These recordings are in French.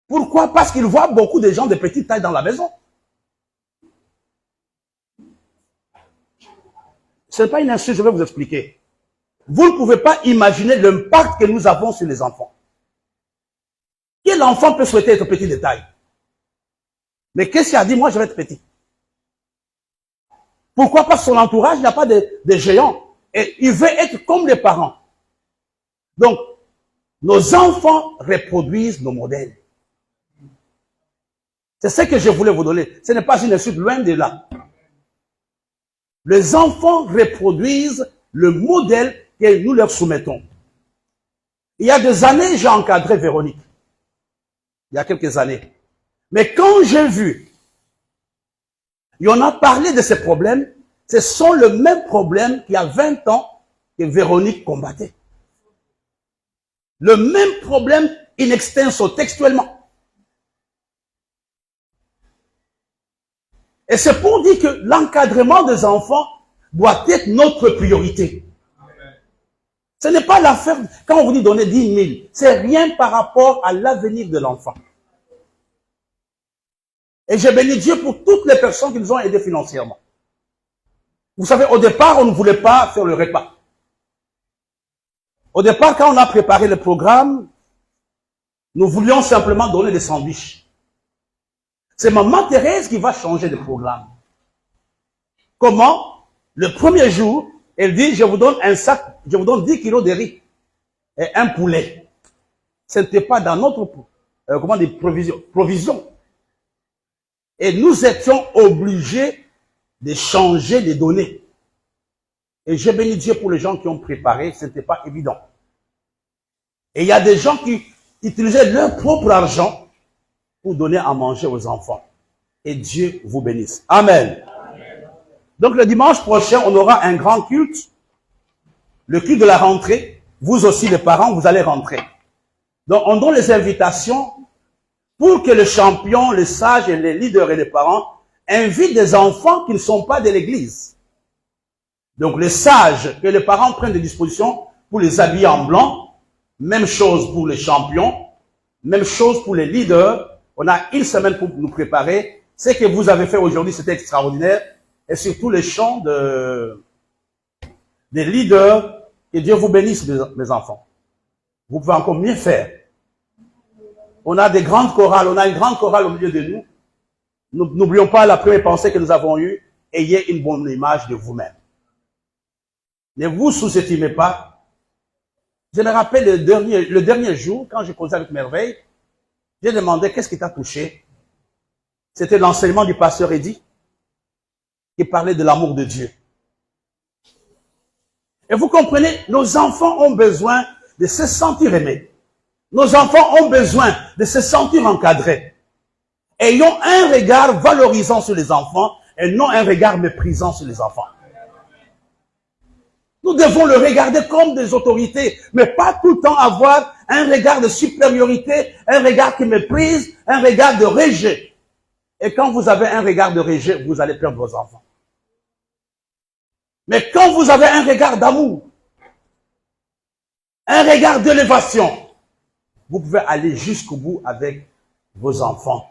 Pourquoi? Parce qu'il voit beaucoup de gens de petite taille dans la maison. Ce n'est pas une insulte, je vais vous expliquer. Vous ne pouvez pas imaginer l'impact que nous avons sur les enfants. Quel enfant peut souhaiter être petit de taille? Mais qu'est-ce qu'il a dit? Moi, je vais être petit. Pourquoi? Parce que son entourage n'a pas de géants. Et il veut être comme les parents. Donc, nos enfants reproduisent nos modèles. C'est ce que je voulais vous donner. Ce n'est pas une insulte, loin de là. Les enfants reproduisent le modèle que nous leur soumettons. Il y a des années, j'ai encadré Véronique. Il y a quelques années. Mais quand j'ai vu, et on a parlé de ces problèmes, ce sont les mêmes problèmes qu'il y a 20 ans que Véronique combattait. Le même problème in extenso, textuellement. Et c'est pour dire que l'encadrement des enfants doit être notre priorité. Ce n'est pas l'affaire, quand on vous dit donner 10 000, c'est rien par rapport à l'avenir de l'enfant. Et j'ai béni Dieu pour toutes les personnes qui nous ont aidés financièrement. Vous savez, au départ, on ne voulait pas faire le repas. Au départ, quand on a préparé le programme, nous voulions simplement donner des sandwichs. C'est maman Thérèse qui va changer de programme. Comment? Le premier jour, elle dit, je vous donne un sac, je vous donne 10 kilos de riz et un poulet. Ce n'était pas dans notre provision. Et nous étions obligés de changer les données. Et j'ai béni Dieu pour les gens qui ont préparé, ce n'était pas évident. Et il y a des gens qui utilisaient leur propre argent pour donner à manger aux enfants. Et Dieu vous bénisse. Amen. Amen. Donc le dimanche prochain, on aura un grand culte. Le culte de la rentrée. Vous aussi, les parents, vous allez rentrer. Donc on donne les invitations pour que les champions, les sages et les leaders et les parents invitent des enfants qui ne sont pas de l'église. Donc les sages, que les parents prennent des dispositions pour les habiller en blanc. Même chose pour les champions. Même chose pour les leaders. On a une semaine pour nous préparer. Ce que vous avez fait aujourd'hui, c'était extraordinaire. Et surtout les chants des leaders. Que Dieu vous bénisse, mes enfants. Vous pouvez encore mieux faire. On a des grandes chorales. On a une grande chorale au milieu de nous. N'oublions pas la première pensée que nous avons eue. Ayez une bonne image de vous-même. Ne vous sous-estimez pas. Je me rappelle le dernier jour, quand j'ai causé avec Merveille, j'ai demandé qu'est-ce qui t'a touché. C'était l'enseignement du pasteur Eddy, qui parlait de l'amour de Dieu. Et vous comprenez, nos enfants ont besoin de se sentir aimés. Nos enfants ont besoin de se sentir encadrés. Ayons un regard valorisant sur les enfants et non un regard méprisant sur les enfants. Nous devons le regarder comme des autorités, mais pas tout le temps avoir un regard de supériorité, un regard qui méprise, un regard de rejet. Et quand vous avez un regard de rejet, vous allez perdre vos enfants. Mais quand vous avez un regard d'amour, un regard d'élévation, vous pouvez aller jusqu'au bout avec vos enfants.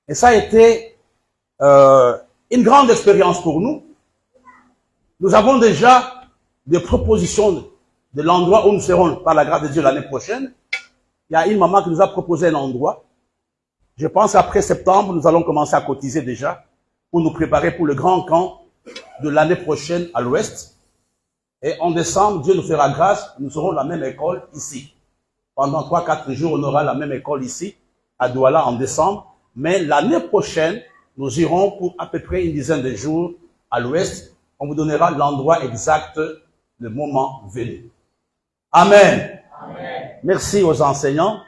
Et ça a été une grande expérience pour nous. Nous avons déjà des propositions de l'endroit où nous serons, par la grâce de Dieu, l'année prochaine. Il y a une maman qui nous a proposé un endroit. Je pense qu'après septembre, nous allons commencer à cotiser déjà pour nous préparer pour le grand camp de l'année prochaine à l'ouest. Et en décembre, Dieu nous fera grâce, nous aurons la même école ici. Pendant 3-4 jours, on aura la même école ici, à Douala, en décembre. Mais l'année prochaine, nous irons pour à peu près une dizaine de jours à l'ouest. On vous donnera l'endroit exact, le moment venu. Amen. Amen. Merci aux enseignants,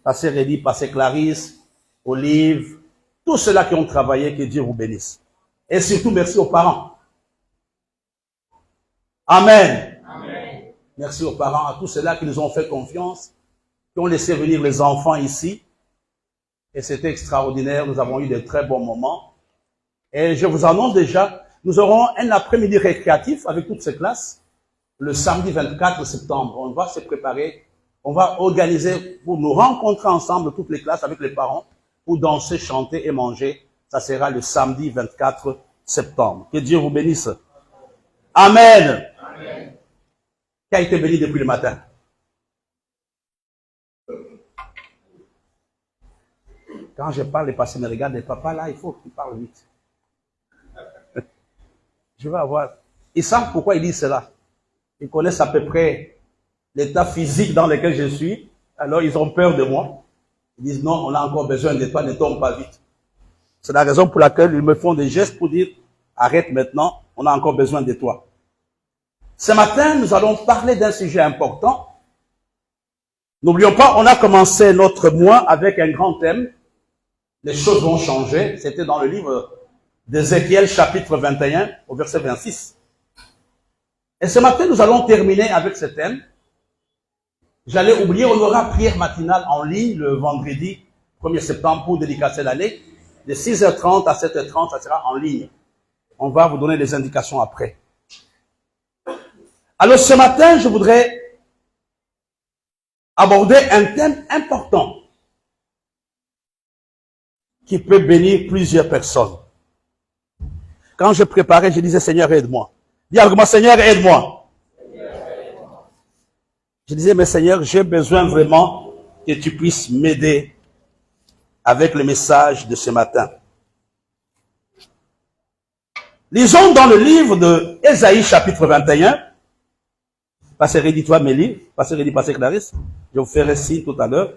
Pasteur Eddy, Pasteur Clarisse, Olive, tous ceux-là qui ont travaillé, que Dieu vous bénisse. Et surtout, merci aux parents. Amen. Amen. Merci aux parents, à tous ceux-là qui nous ont fait confiance, qui ont laissé venir les enfants ici. Et c'était extraordinaire, nous avons eu de très bons moments. Et je vous annonce déjà, nous aurons un après-midi récréatif avec toutes ces classes, le samedi 24 septembre. On va se préparer, On va organiser pour nous rencontrer ensemble, toutes les classes, avec les parents, pour danser, chanter et manger. Ça sera le samedi 24 septembre. Que Dieu vous bénisse. Amen. Amen. Qui a été béni depuis le matin? Quand je parle, les passés me regardent, les papas là, il faut qu'ils parlent vite. Je vais avoir... Ils savent pourquoi ils disent cela. Ils connaissent à peu près l'état physique dans lequel je suis. Alors ils ont peur de moi. Ils disent non, on a encore besoin de toi, ne tombe pas vite. C'est la raison pour laquelle ils me font des gestes pour dire arrête maintenant, on a encore besoin de toi. Ce matin, nous allons parler d'un sujet important. N'oublions pas, on a commencé notre mois avec un grand thème. Les choses vont changer. C'était dans le livre d'Ézéchiel, chapitre 21, au verset 26. Et ce matin, nous allons terminer avec ce thème. J'allais oublier, on aura prière matinale en ligne le vendredi 1er septembre pour dédicacer l'année. De 6h30 à 7h30, ça sera en ligne. On va vous donner les indications après. Alors ce matin, je voudrais aborder un thème important qui peut bénir plusieurs personnes. Quand je préparais, je disais, Seigneur, aide-moi. Dis avec moi, Seigneur, aide-moi. Je disais, mais Seigneur, j'ai besoin vraiment que tu puisses m'aider avec le message de ce matin. Lisons dans le livre de Ésaïe, chapitre 21. Pasteur Rédi, toi, mes livres. Pasteur Rédi, Pasteur Clarisse. Je vous ferai signe tout à l'heure.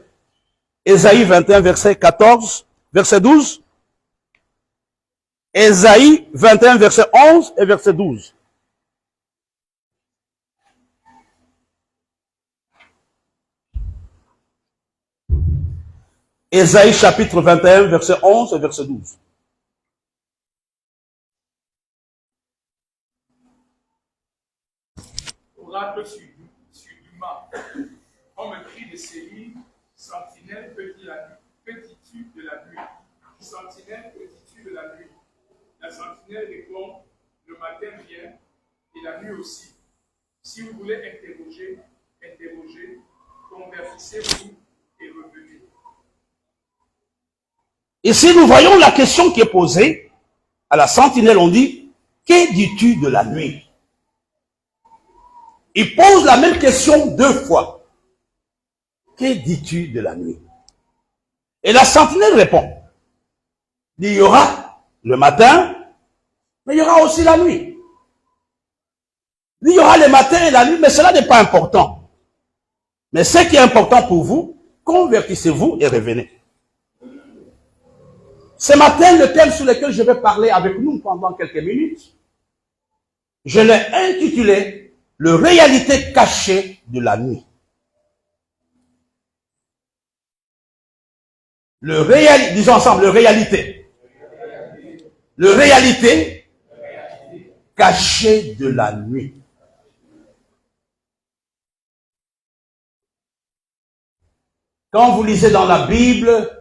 Ésaïe 21, verset 14, verset 12. Ésaïe 21, verset 11 et verset 12. Ésaïe chapitre 21, verset 11 et verset 12. Oracle sur Duma, on me crie de Série, sentinelle petit-tu de la nuit. Sentinelle petit-tu de la nuit. La sentinelle répond, le matin vient, et la nuit aussi. Si vous voulez interroger, convertissez-vous et revenez. Ici, nous voyons la question qui est posée. À la sentinelle, on dit, que dis-tu de la nuit? Il pose la même question deux fois. Que dis-tu de la nuit? Et la sentinelle répond. Il y aura le matin, mais il y aura aussi la nuit. Il y aura le matin et la nuit, mais cela n'est pas important. Mais ce qui est important pour vous, convertissez-vous et revenez. Ce matin, le thème sur lequel je vais parler avec nous pendant quelques minutes, je l'ai intitulé « Le réalité cachée de la nuit ». Disons ensemble, le réalité. Le réalité cachée de la nuit. Quand vous lisez dans la Bible,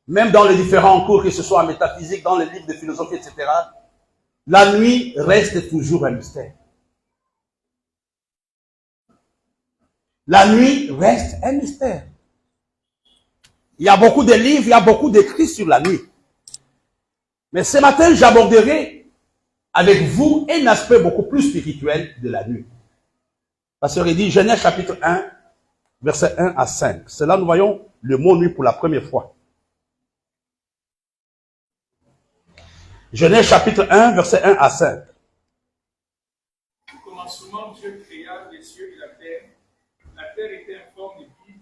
même dans les différents cours, que ce soit en métaphysique, dans les livres de philosophie, etc., la nuit reste toujours un mystère. La nuit reste un mystère. Il y a beaucoup de livres, il y a beaucoup d'écrits sur la nuit. Mais ce matin, j'aborderai avec vous un aspect beaucoup plus spirituel de la nuit. Pasteur il dit, Genèse chapitre 1, verset 1 à 5. C'est là nous voyons le mot nuit pour la première fois. Genèse chapitre 1, verset 1 à 5. Au commencement, Dieu créa les cieux et la terre. La terre était informe et vide.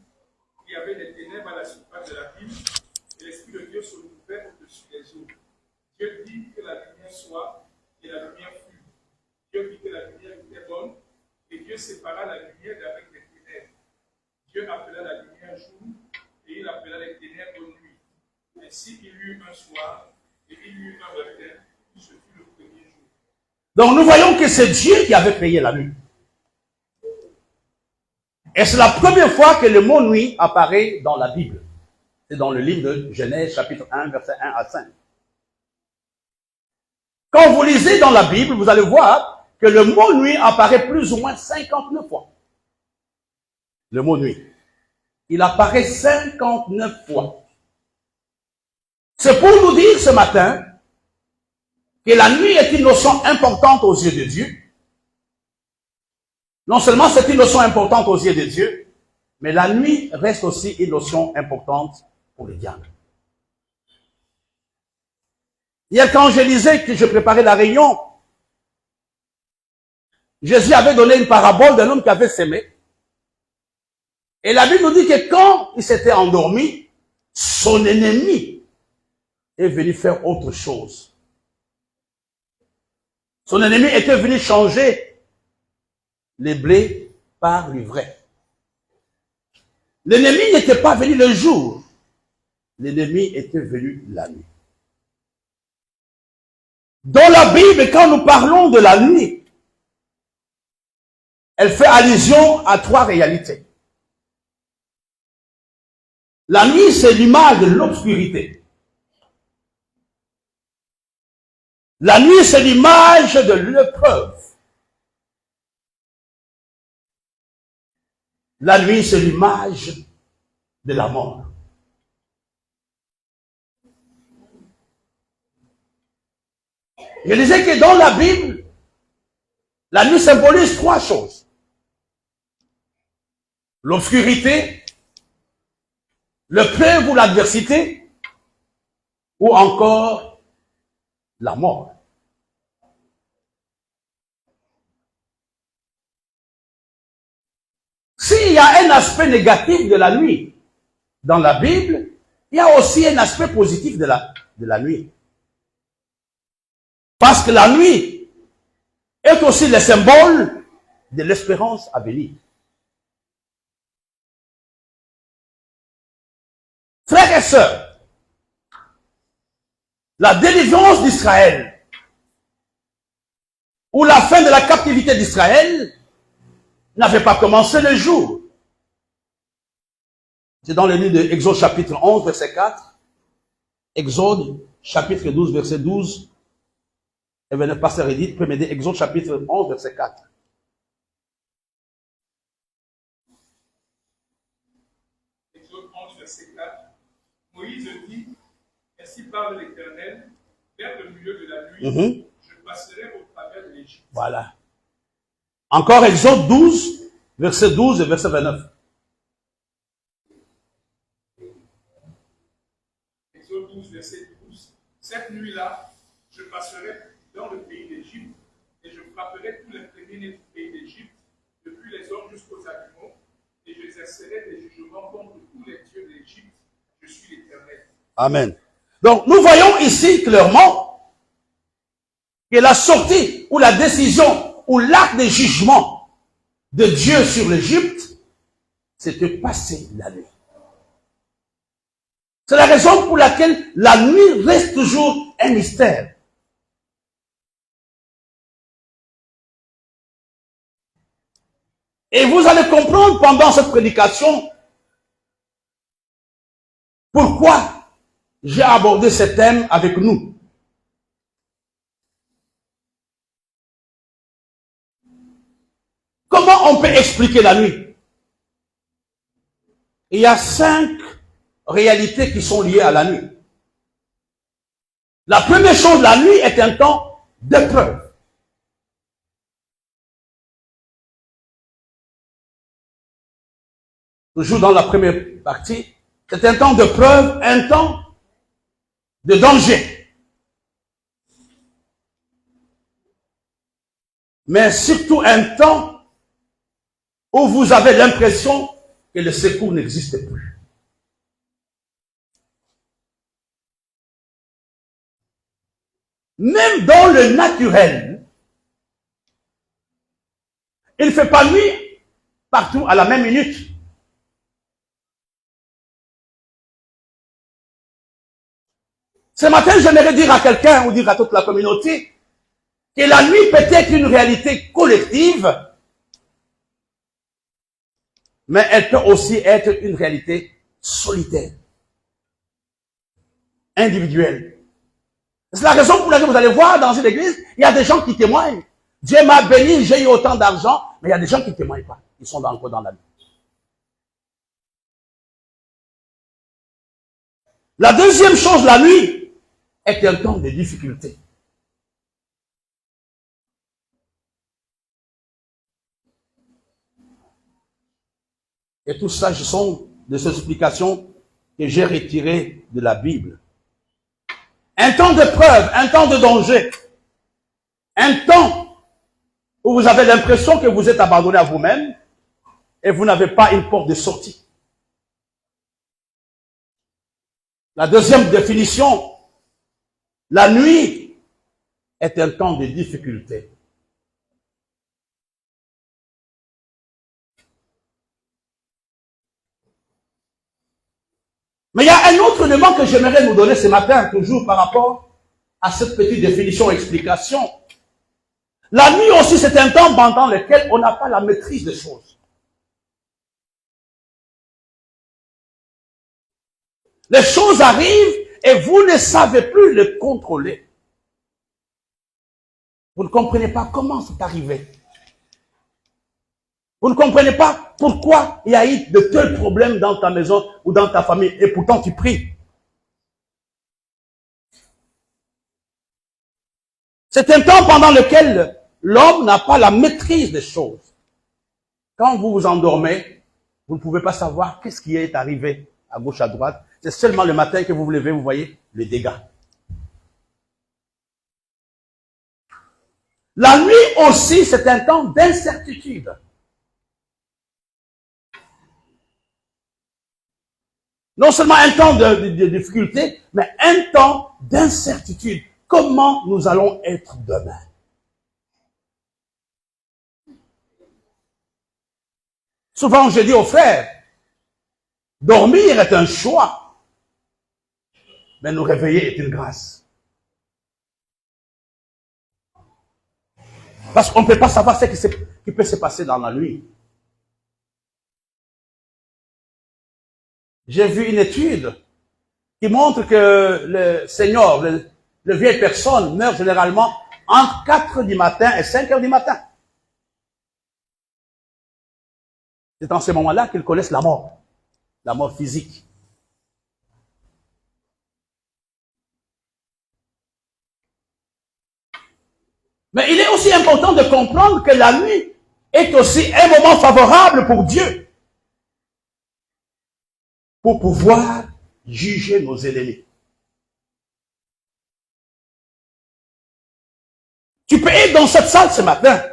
Il y avait des ténèbres à la surface de l'abîme, et l'Esprit de Dieu se mouvait au-dessus des eaux. Dieu dit que la lumière soit, et la lumière fut. Dieu vit que la lumière était bonne, et Dieu sépara la lumière d'avec les ténèbres. Dieu appela la lumière jour, et il appela les ténèbres nuit. Ainsi il y eut un soir, et il y eut un matin, ce fut le premier jour. Donc nous voyons que c'est Dieu qui avait créé la nuit. Et c'est la première fois que le mot nuit apparaît dans la Bible. C'est dans le livre de Genèse, chapitre 1, verset 1 à 5. Quand vous lisez dans la Bible, vous allez voir que le mot nuit apparaît plus ou moins 59 fois. Le mot nuit. Il apparaît 59 fois. C'est pour nous dire ce matin que la nuit est une notion importante aux yeux de Dieu. Non seulement c'est une notion importante aux yeux de Dieu, mais la nuit reste aussi une notion importante pour le diable. Hier, quand je lisais que je préparais la réunion, Jésus avait donné une parabole d'un homme qui avait sémé. Et la Bible nous dit que quand il s'était endormi, son ennemi est venu faire autre chose. Son ennemi était venu changer les blés par l'ivraie. L'ennemi n'était pas venu le jour. L'ennemi était venu la nuit. Dans la Bible, quand nous parlons de la nuit, elle fait allusion à trois réalités. La nuit, c'est l'image de l'obscurité. La nuit, c'est l'image de l'épreuve. La nuit, c'est l'image de la mort. Je disais que dans la Bible, la nuit symbolise trois choses. L'obscurité, l'épreuve ou l'adversité, ou encore la mort. S'il y a un aspect négatif de la nuit dans la Bible, il y a aussi un aspect positif de la nuit. Parce que la nuit est aussi le symbole de l'espérance à venir. Frères et sœurs, la délivrance d'Israël ou la fin de la captivité d'Israël n'avait pas commencé le jour. C'est dans le livre de Exode chapitre 11, verset 4. Exode chapitre 12, verset 12. Et bien, le pasteur Edith peut m'aider. Exode chapitre 11, verset 4. Exode 11, verset 4. Moïse dit, ainsi parle l'Éternel, vers le milieu de la nuit, je passerai au travers de l'Égypte. Voilà. Encore Exode 12, verset 12 et verset 29. Exode 12, verset 12. Cette nuit-là, je passerai dans le pays d'Égypte et je frapperai tous les premiers-nés du pays d'Égypte, depuis les hommes jusqu'aux animaux, et j'exercerai des jugements contre tous les dieux d'Égypte. Je suis l'Éternel. Amen. Donc, nous voyons ici clairement que la sortie ou la décision ou l'acte de jugement de Dieu sur l'Égypte, c'est de passer la nuit. C'est la raison pour laquelle la nuit reste toujours un mystère. Et vous allez comprendre pendant cette prédication pourquoi j'ai abordé ce thème avec nous. Comment on peut expliquer la nuit? Il y a 5 réalités qui sont liées à la nuit. La première chose, la nuit est un temps d'épreuve. Toujours dans la première partie, c'est un temps d'épreuve, un temps de danger. Mais surtout un temps où vous avez l'impression que le secours n'existe plus. Même dans le naturel, il ne fait pas nuit partout à la même minute. Ce matin, j'aimerais dire à quelqu'un ou dire à toute la communauté que la nuit peut être une réalité collective, mais elle peut aussi être une réalité solitaire, individuelle. C'est la raison pour laquelle vous allez voir dans une église, il y a des gens qui témoignent. Dieu m'a béni, j'ai eu autant d'argent, mais il y a des gens qui ne témoignent pas. Ils sont encore dans la nuit. La deuxième chose, la nuit, est un temps de difficulté. Et tout ça, ce sont des explications que j'ai retirées de la Bible. Un temps de preuve, un temps de danger, un temps où vous avez l'impression que vous êtes abandonné à vous-même et vous n'avez pas une porte de sortie. La deuxième définition, la nuit est un temps de difficulté. Mais il y a un autre élément que j'aimerais nous donner ce matin, toujours par rapport à cette petite définition, explication. La nuit aussi, c'est un temps pendant lequel on n'a pas la maîtrise des choses. Les choses arrivent et vous ne savez plus les contrôler. Vous ne comprenez pas comment c'est arrivé. Vous ne comprenez pas pourquoi il y a eu de tels problèmes dans ta maison ou dans ta famille et pourtant tu pries. C'est un temps pendant lequel l'homme n'a pas la maîtrise des choses. Quand vous vous endormez, vous ne pouvez pas savoir qu'est-ce qui est arrivé à gauche, à droite. C'est seulement le matin que vous vous levez, vous voyez les dégâts. La nuit aussi, c'est un temps d'incertitude. Non seulement un temps de difficulté, mais un temps d'incertitude. Comment nous allons être demain? Souvent, je dis aux frères, dormir est un choix, mais nous réveiller est une grâce. Parce qu'on ne peut pas savoir ce qui peut se passer dans la nuit. J'ai vu une étude qui montre que le senior, les vieilles personnes meurent généralement entre 4 heures du matin et 5 heures du matin. C'est dans ces moments-là qu'ils connaissent la mort physique. Mais il est aussi important de comprendre que la nuit est aussi un moment favorable pour Dieu, pour pouvoir juger nos ennemis. Tu peux être dans cette salle ce matin,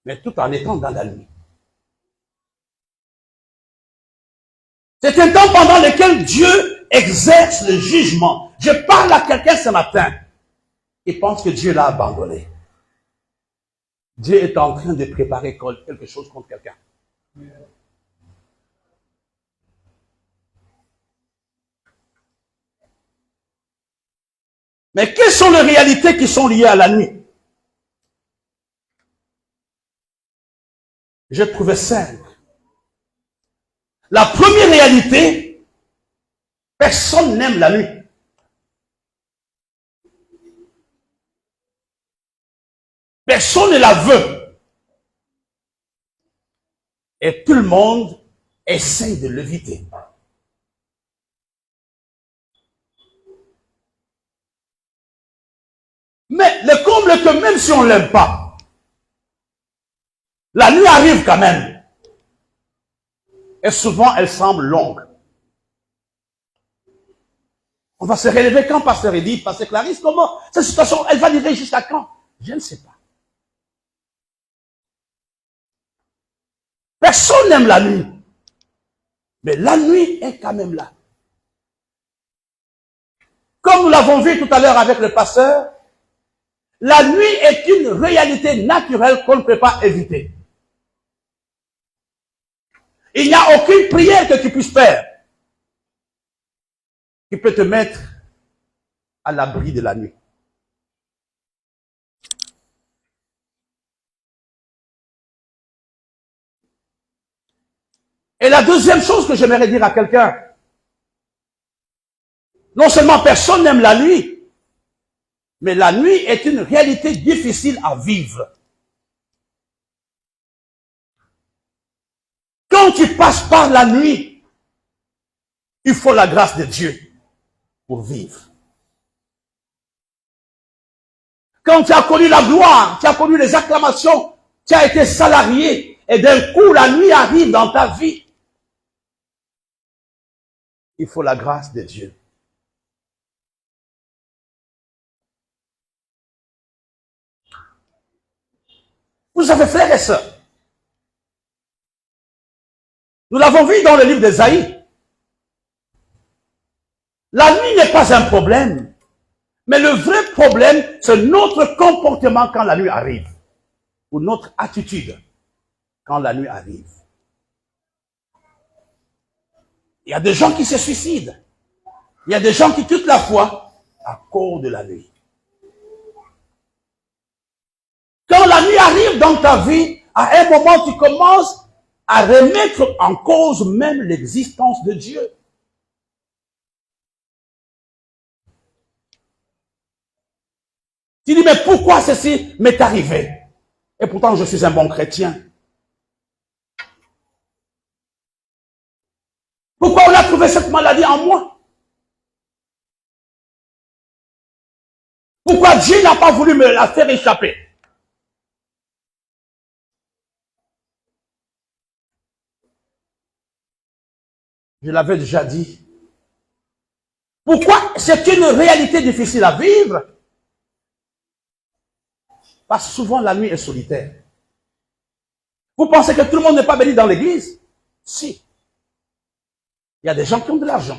mais tout en étant dans la nuit. C'est un temps pendant lequel Dieu exerce le jugement. Je parle à quelqu'un ce matin qui pense que Dieu l'a abandonné. Dieu est en train de préparer quelque chose contre quelqu'un. Mais quelles sont les réalités qui sont liées à la nuit? J'ai trouvé 5. La première réalité, personne n'aime la nuit. Personne ne la veut. Et tout le monde essaie de l'éviter. Mais le comble est que même si on ne l'aime pas, la nuit arrive quand même. Et souvent, elle semble longue. On va se relever quand Pasteur Edith, Pasteur Clarisse, comment cette situation, elle va durer jusqu'à quand? Je ne sais pas. Personne n'aime la nuit. Mais la nuit est quand même là. Comme nous l'avons vu tout à l'heure avec le pasteur, la nuit est une réalité naturelle qu'on ne peut pas éviter. Il n'y a aucune prière que tu puisses faire qui peut te mettre à l'abri de la nuit. Et la deuxième chose que j'aimerais dire à quelqu'un, non seulement personne n'aime la nuit, mais la nuit est une réalité difficile à vivre. Quand tu passes par la nuit, il faut la grâce de Dieu. pour vivre. Quand tu as connu la gloire, tu as connu les acclamations, tu as été salarié, et d'un coup la nuit arrive dans ta vie. Il faut la grâce de Dieu. Vous savez, frères et sœurs, nous l'avons vu dans le livre d'Ésaïe. La nuit n'est pas un problème, mais le vrai problème, c'est notre comportement quand la nuit arrive, ou notre attitude quand la nuit arrive. Il y a des gens qui se suicident. Il y a des gens qui quittent la foi à cause de la nuit. Quand la nuit arrive dans ta vie, à un moment, tu commences à remettre en cause même l'existence de Dieu. Tu dis, mais pourquoi ceci m'est arrivé? Et pourtant, je suis un bon chrétien. Pourquoi on a trouvé cette maladie en moi? Pourquoi Dieu n'a pas voulu me la faire échapper? Je l'avais déjà dit. Pourquoi c'est une réalité difficile à vivre? Parce que souvent la nuit est solitaire. Vous pensez que tout le monde n'est pas béni dans l'église? Si. Il y a des gens qui ont de l'argent.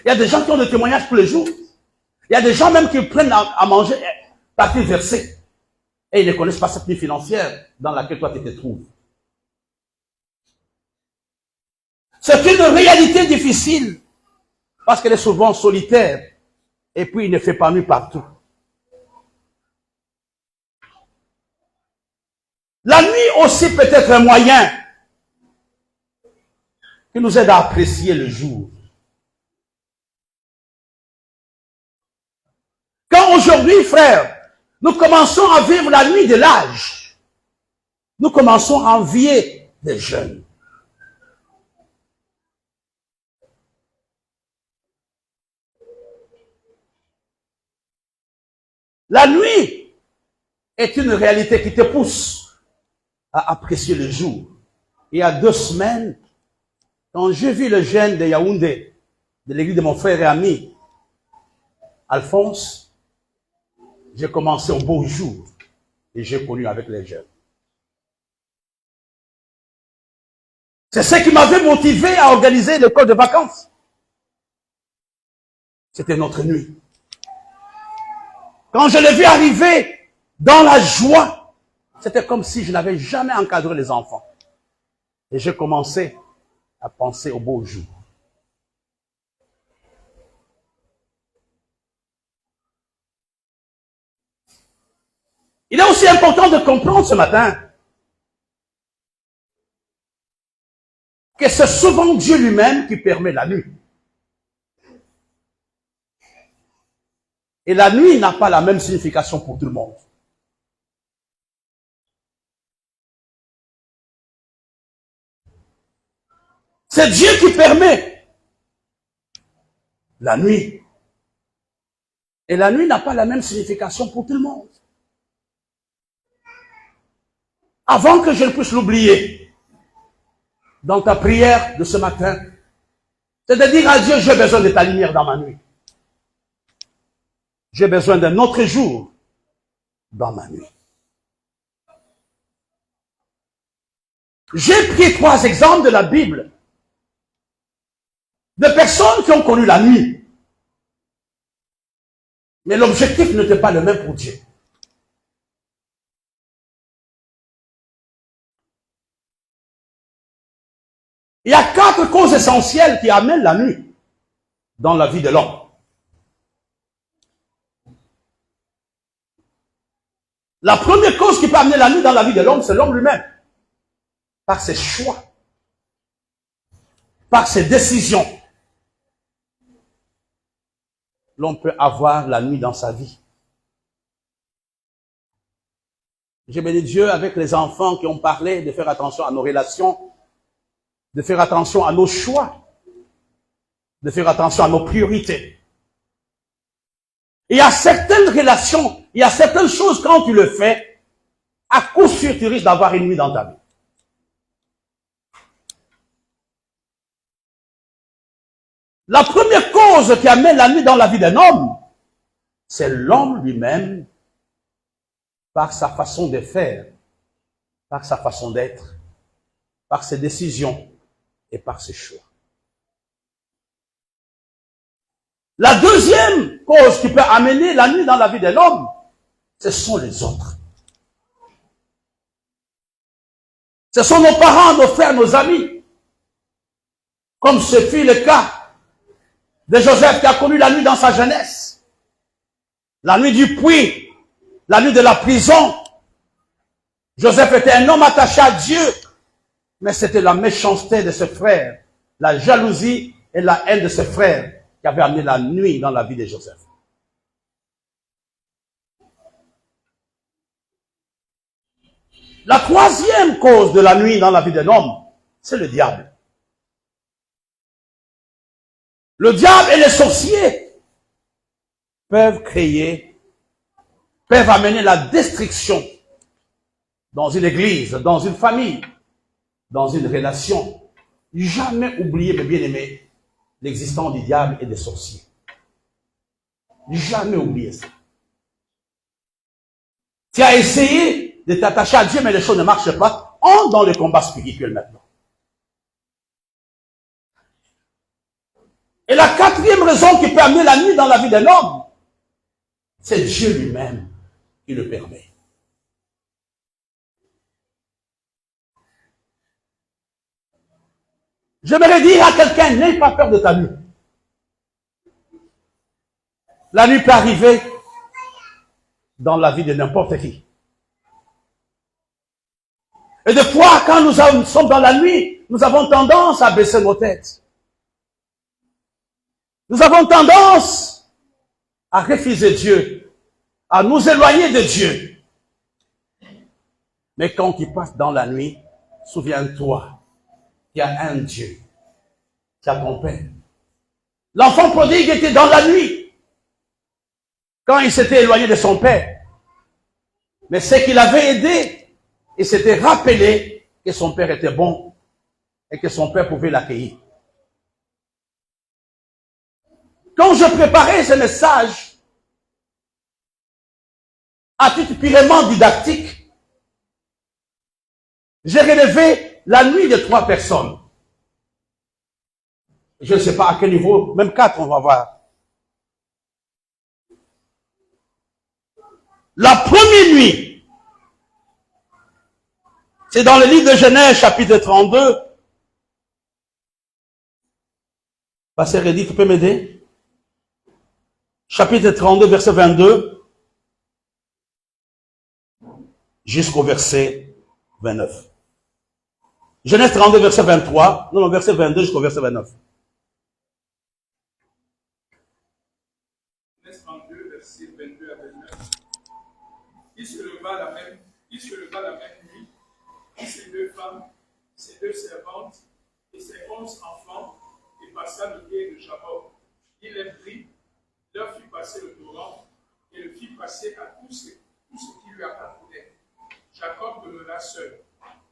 Il y a des gens qui ont des témoignages tous les jours. Il y a des gens même qui prennent à manger par versée. Et ils ne connaissent pas cette vie financière dans laquelle toi tu te trouves. C'est une réalité difficile parce qu'elle est souvent solitaire et puis il ne fait pas nuit partout. La nuit aussi peut être un moyen qui nous aide à apprécier le jour. Quand aujourd'hui, frère, nous commençons à vivre la nuit de l'âge, nous commençons à envier les jeunes. La nuit est une réalité qui te pousse à apprécier le jour. Il y a 2 semaines, quand j'ai vu le jeune de Yaoundé, de l'église de mon frère et ami, Alphonse, j'ai commencé au beau jour et j'ai connu avec les jeunes. C'est ce qui m'avait motivé à organiser l'école de vacances. C'était notre nuit. Quand je l'ai vu arriver dans la joie, c'était comme si je n'avais jamais encadré les enfants. Et j'ai commencé à penser au beau jour. Il est aussi important de comprendre ce matin que c'est souvent Dieu lui-même qui permet la nuit. Et la nuit n'a pas la même signification pour tout le monde. C'est Dieu qui permet la nuit. Et la nuit n'a pas la même signification pour tout le monde. Avant que je ne puisse l'oublier, dans ta prière de ce matin, c'est de dire à Dieu, j'ai besoin de ta lumière dans ma nuit. J'ai besoin d'un autre jour dans ma nuit. J'ai pris 3 exemples de la Bible de personnes qui ont connu la nuit. Mais l'objectif n'était pas le même pour Dieu. Il y a 4 causes essentielles qui amènent la nuit dans la vie de l'homme. La première cause qui peut amener la nuit dans la vie de l'homme, c'est l'homme lui-même. Par ses choix, par ses décisions. L'homme peut avoir la nuit dans sa vie. J'ai béni Dieu avec les enfants qui ont parlé de faire attention à nos relations, de faire attention à nos choix, de faire attention à nos priorités. Il y a certaines relations, il y a certaines choses, quand tu le fais, à coup sûr, tu risques d'avoir une nuit dans ta vie. La première cause qui amène la nuit dans la vie d'un homme, c'est l'homme lui-même, par sa façon de faire, par sa façon d'être, par ses décisions et par ses choix. La deuxième cause qui peut amener la nuit dans la vie de l'homme, ce sont les autres. Ce sont nos parents, nos frères, nos amis. Comme ce fut le cas de Joseph qui a connu la nuit dans sa jeunesse. La nuit du puits, la nuit de la prison. Joseph était un homme attaché à Dieu, mais c'était la méchanceté de ses frères, la jalousie et la haine de ses frères qui avaient amené la nuit dans la vie de Joseph. La troisième cause de la nuit dans la vie d'un homme, c'est le diable. Le diable et les sorciers peuvent amener la destruction dans une église, dans une famille, dans une relation. Jamais oublier, mes bien-aimés, l'existence du diable et des sorciers. Jamais oublier ça. Tu as essayé de t'attacher à Dieu, mais les choses ne marchent pas. Entre dans le combat spirituel maintenant. Et la quatrième raison qui peut amener la nuit dans la vie d'un homme, c'est Dieu lui-même qui le permet. J'aimerais dire à quelqu'un, n'aie pas peur de ta nuit. La nuit peut arriver dans la vie de n'importe qui. Et des fois, quand nous sommes dans la nuit, nous avons tendance à baisser nos têtes. Nous avons tendance à refuser Dieu, à nous éloigner de Dieu. Mais quand tu passes dans la nuit, souviens-toi, il y a un Dieu qui a ton Père. L'enfant prodigue était dans la nuit, quand il s'était éloigné de son Père. Mais c'est qu'il avait aidé, il s'était rappelé que son Père était bon et que son Père pouvait l'accueillir. Quand je préparais ce message, à titre purement didactique, j'ai relevé la nuit de 3 personnes. Je ne sais pas à quel niveau, même 4 on va voir. La première nuit, c'est dans le livre de Genèse, chapitre 32. Pasteur Edith, tu peux m'aider? Chapitre 32, verset 22, jusqu'au verset 29. Genèse 32, verset 23, non, verset 22 jusqu'au verset 29. Genèse 32, verset 22 à 29. Il se leva la même nuit, et ses 2 femmes, ses 2 servantes, et ses 11 enfants, et passa le gué de Jacob. Il les prit, leur fit passer le torrent, et le fit passer à tout ce qui lui appartenait. Jacob demeura seul.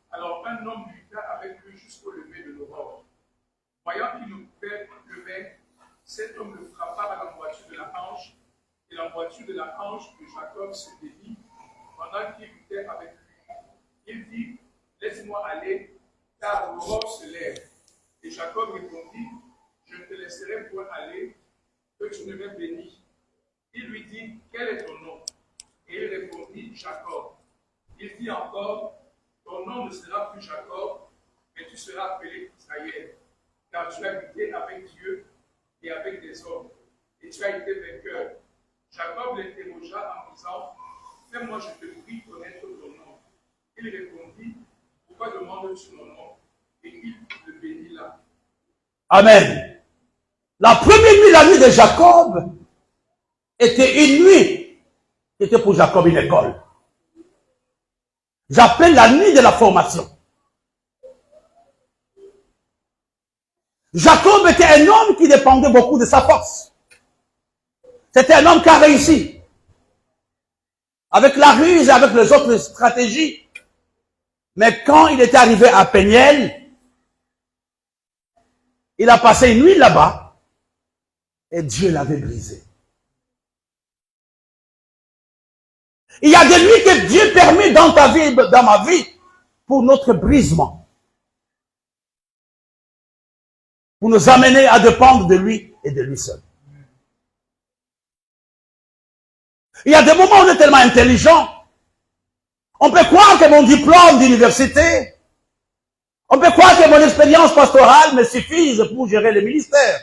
Alors un homme lutta avec lui jusqu'au lever de l'aurore. Voyant qu'il ne pouvait lever, cet homme le frappa à l'emboîture de la hanche, et l'emboîture de la hanche de Jacob se dévit pendant qu'il luttait avec lui. Il dit, laisse-moi aller, car l'aurore se lève. Et Jacob répondit, je ne te laisserai point aller, que tu ne m'aies béni. Il lui dit, quel est ton nom? Et il répondit, Jacob. Il dit encore, ton nom ne sera plus Jacob, mais tu seras appelé Israël, car tu as lutté avec Dieu et avec des hommes, et tu as été vainqueur. Jacob l'interrogea en disant, fais-moi, je te prie, connaître ton nom. Il répondit, pourquoi demandes-tu mon nom? Et il le bénit là. Amen. La première nuit, la nuit de Jacob, était une nuit qui était pour Jacob une école. J'appelle la nuit de la formation. Jacob était un homme qui dépendait beaucoup de sa force. C'était un homme qui a réussi. Avec la ruse et avec les autres stratégies. Mais quand il était arrivé à Peniel, il a passé une nuit là-bas et Dieu l'avait brisé. Il y a des nuits que Dieu permet dans ta vie, dans ma vie, pour notre brisement. Pour nous amener à dépendre de lui et de lui seul. Il y a des moments où on est tellement intelligent. On peut croire que mon diplôme d'université, on peut croire que mon expérience pastorale me suffise pour gérer le ministère.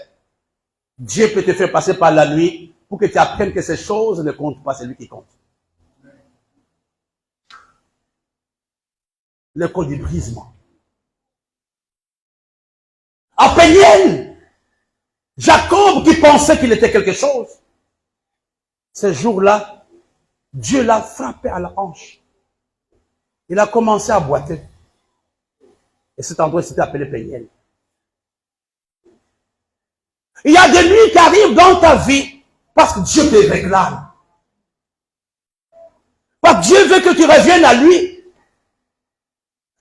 Dieu peut te faire passer par la nuit pour que tu apprennes que ces choses ne comptent pas, c'est lui qui compte. Le code du brisement. À Peniel, Jacob qui pensait qu'il était quelque chose, ce jour-là, Dieu l'a frappé à la hanche. Il a commencé à boiter. Et cet endroit s'était appelé Peniel. Il y a des nuits qui arrivent dans ta vie parce que Dieu te réclame. Parce que Dieu veut que tu reviennes à lui.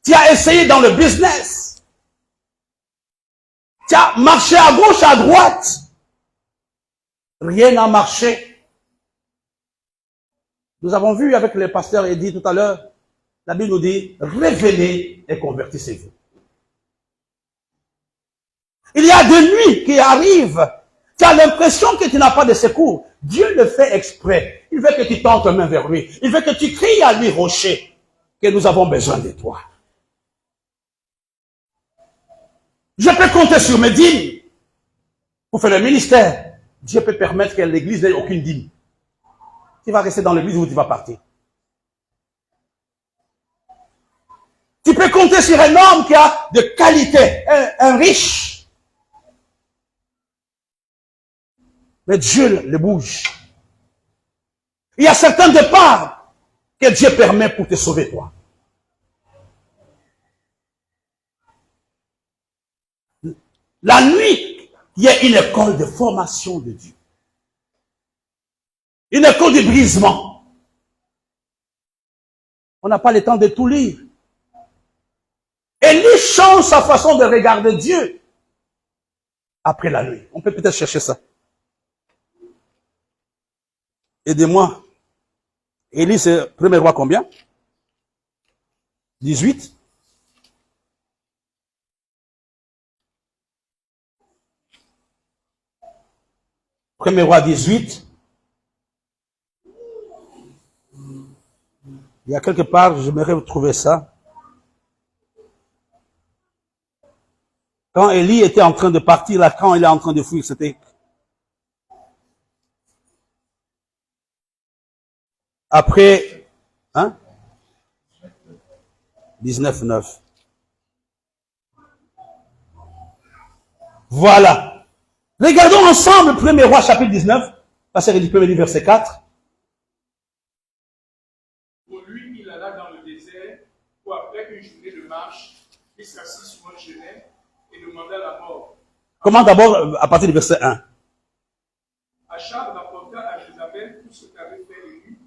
Tu as essayé dans le business. Tu as marché à gauche, à droite. Rien n'a marché. Nous avons vu avec le pasteur Eddy tout à l'heure, la Bible nous dit, revenez et convertissez-vous. Il y a des nuits qui arrivent, tu as l'impression que tu n'as pas de secours. Dieu le fait exprès. Il veut que tu tentes ta main vers lui. Il veut que tu cries à lui, rocher, que nous avons besoin de toi. Je peux compter sur mes dîmes pour faire le ministère. Dieu peut permettre que l'église n'ait aucune dîme. Tu vas rester dans l'église ou tu vas partir. Tu peux compter sur un homme qui a de qualité, un riche. Mais Dieu le bouge. Il y a certains départs que Dieu permet pour te sauver toi. La nuit, il y a une école de formation de Dieu. Une école de brisement. On n'a pas le temps de tout lire. Élie change sa façon de regarder Dieu après la nuit. On peut peut-être chercher ça. Aidez-moi. Élie, c'est premier roi combien? 18. Premier roi 18. Il y a quelque part, j'aimerais retrouver ça. Quand Élie était en train de partir, là, quand il est en train de fuir, c'était après, hein? 19-9. Voilà. Regardons ensemble 1er roi chapitre 19, passer du 1er verset 4. Pour lui, il alla dans le désert, où après une journée de marche, il s'assit sur un genet et demanda la mort. Comment d'abord, à partir du verset 1. Achab rapporta à Jézabel tout ce qu'avait fait Élie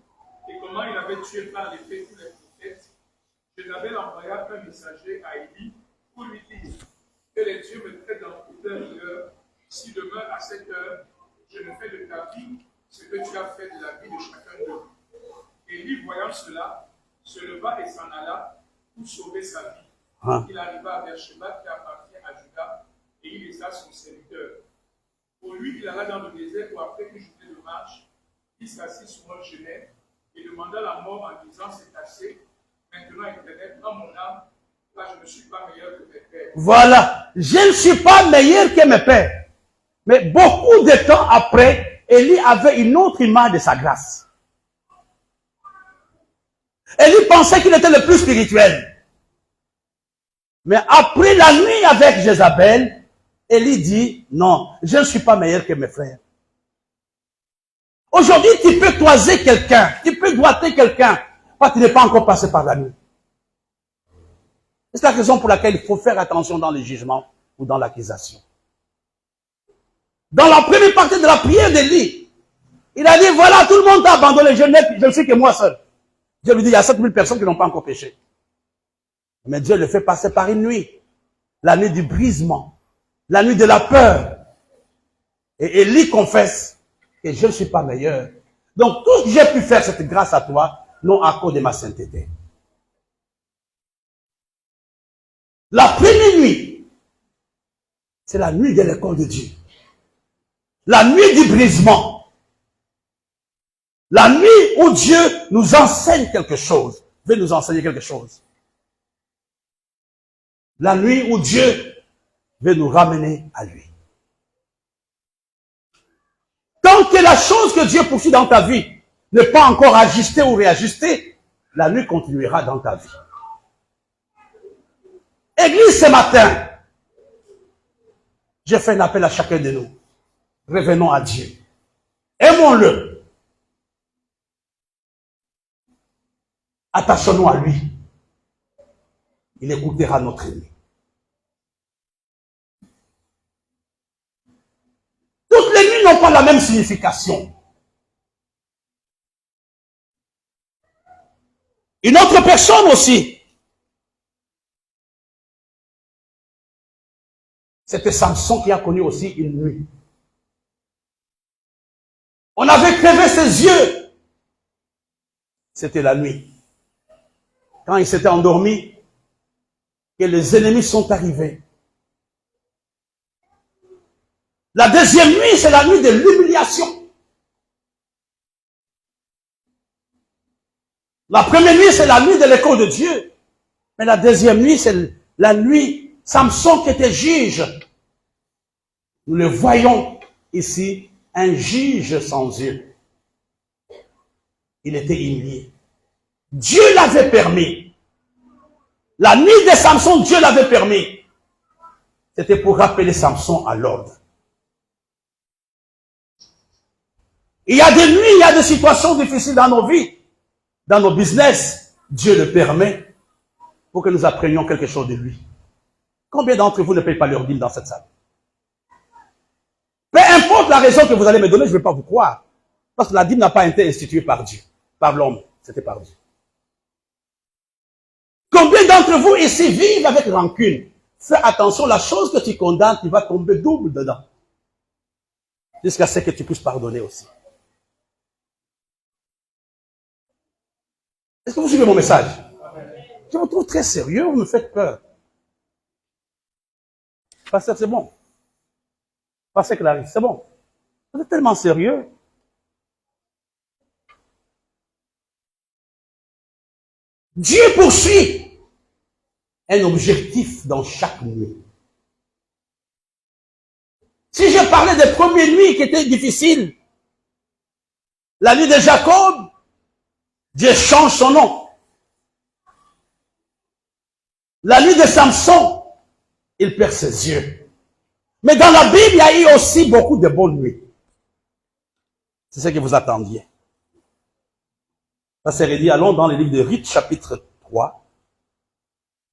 et comment il avait tué par l'épée tous les prophètes. Jézabel envoya un messager à Élie pour lui dire que les dieux me traitent dans toute heure. Si demain à cette heure, je ne fais de ta vie ce que tu as fait de la vie de chacun d'eux. Élie, voyant cela, se leva et s'en alla pour sauver sa vie. Il arriva à Beersheba qui appartient à Juda et il laissa son serviteur. Pour lui, il alla dans le désert où après une journée de marche, il s'assit sur un genet et demanda la mort en disant, c'est assez, maintenant Éternel, prends mon âme, car je ne suis pas meilleur que mes pères. Voilà, je ne suis pas meilleur que mes pères. Mais beaucoup de temps après, Élie avait une autre image de sa grâce. Élie pensait qu'il était le plus spirituel. Mais après la nuit avec Jézabel, Élie dit, non, je ne suis pas meilleur que mes frères. Aujourd'hui, tu peux toiser quelqu'un, tu peux doiter quelqu'un, parce que tu n'es pas encore passé par la nuit. C'est la raison pour laquelle il faut faire attention dans le jugement ou dans l'accusation. Dans la première partie de la prière d'Élie, Il a dit, voilà, tout le monde t'a abandonné, je ne suis que moi seul. Dieu lui dit, il y a 7000 personnes qui n'ont pas encore péché. Mais Dieu le fait passer par une nuit. La nuit du brisement. La nuit de la peur. Et Élie confesse que je ne suis pas meilleur. Donc tout ce que j'ai pu faire, c'est grâce à toi, non à cause de ma sainteté. La première nuit, c'est la nuit de l'école de Dieu. La nuit du brisement. La nuit où Dieu nous enseigne quelque chose. Veut nous enseigner quelque chose. La nuit où Dieu veut nous ramener à lui. Tant que la chose que Dieu poursuit dans ta vie n'est pas encore ajustée ou réajustée, la nuit continuera dans ta vie. Église, ce matin, j'ai fait un appel à chacun de nous. Revenons à Dieu. Aimons-le. Attachons-nous à lui. Il écoutera notre nuit. Toutes les nuits n'ont pas la même signification. Une autre personne aussi. C'était Samson qui a connu aussi une nuit. On avait crevé ses yeux. C'était la nuit. Quand il s'était endormi, que les ennemis sont arrivés. La deuxième nuit, c'est la nuit de l'humiliation. La première nuit, c'est la nuit de l'école de Dieu. Mais la deuxième nuit, c'est la nuit, Samson qui était juge. Nous le voyons ici, un juge sans yeux. Il était humilié. Dieu l'avait permis. La nuit de Samson, Dieu l'avait permis. C'était pour rappeler Samson à l'ordre. Il y a des nuits, il y a des situations difficiles dans nos vies, dans nos business. Dieu le permet pour que nous apprenions quelque chose de lui. Combien d'entre vous ne payent pas leur dîme dans cette salle? Peu importe la raison que vous allez me donner, je ne vais pas vous croire. Parce que la dîme n'a pas été instituée par Dieu, par l'homme, c'était par Dieu. Combien d'entre vous ici vivent avec rancune? Fais attention, la chose que tu condamnes, tu vas tomber double dedans. Jusqu'à ce que tu puisses pardonner aussi. Est-ce que vous suivez mon message? Je vous trouve très sérieux, vous me faites peur. Pasteur, c'est bon. Pasteur Clarisse, c'est bon. Vous êtes tellement sérieux. Dieu poursuit un objectif dans chaque nuit. Si je parlais des premières nuits qui étaient difficiles, la nuit de Jacob, Dieu change son nom. La nuit de Samson, il perd ses yeux. Mais dans la Bible, il y a eu aussi beaucoup de bonnes nuits. C'est ce que vous attendiez. Ça c'est dit, allons dans le livre de Ruth, chapitre 3,